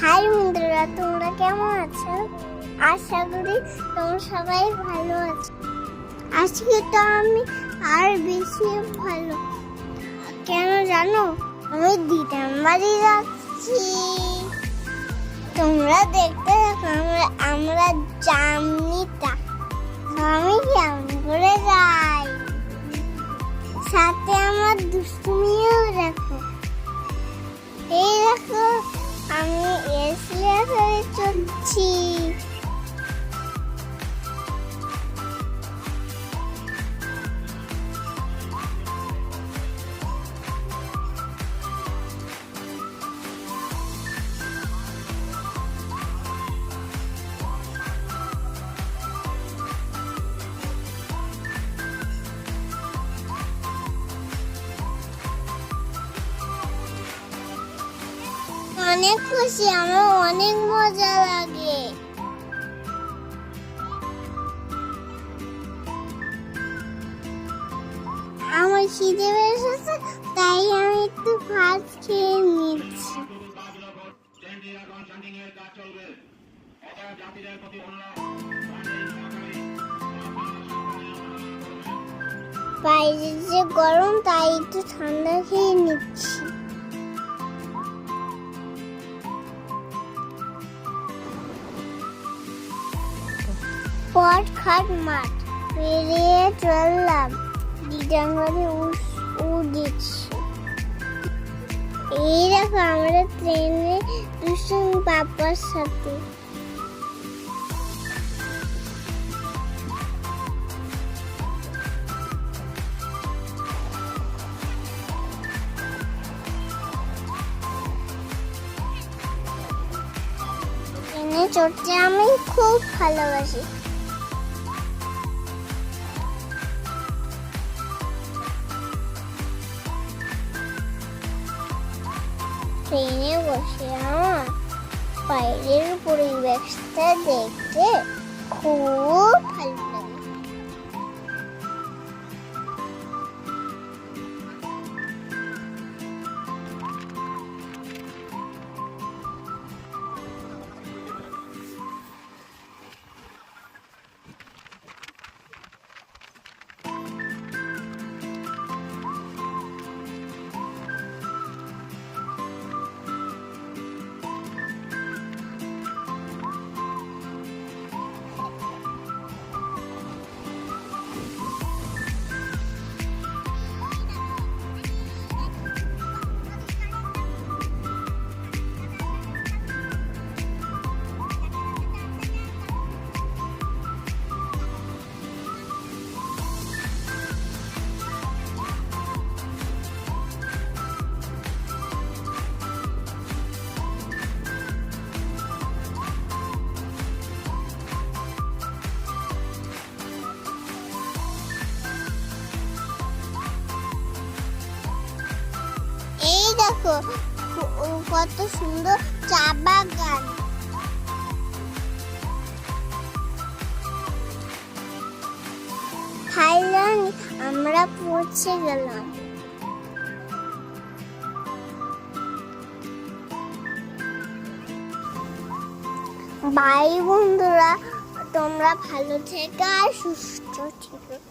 High বন্ধুরা, তোমরা কেমন আছো? আশা করি তোমরা সবাই ভালো আছো। আজকে তো আমি আর বেশি ভালো। কেন জানো? আমি দিদার বাড়ি যাচ্ছি। তোমরা দেখতে থাকো। আমরা জামনিটা আমি কেমন করে যাই, সাথে আমার দুষ্টুমিও দেখো। এই দেখো, আমি এসিয়া করে চলছি। অনেক খুশি, আমার অনেক মজা লাগে। আমার খিদে পেয়েছে, তাই আমি একটু ভাত খেয়ে নিচ্ছি। বাইরে যে গরম, তাই একটু ঠান্ডা খেয়ে নিচ্ছি। পট খাট মাঠ পেরিয়ে চললাম, দিদার ঘরে উঠেছি। এই দেখো, আমরা ট্রেনে দুষ্টুম বাবার সাথে। ট্রেনে চড়তে আমি খুব ভালোবাসি। ট্রেনে বসে আমার বাইরের পরিবেশটা দেখতে খুব ভালো লাগে। দেখো, কত সুন্দর চা বাগান। ফাইনালি আমরা পৌঁছে গেলাম। বাই বন্ধুরা, তোমরা ভালো থেকো আর সুস্থ থেকো।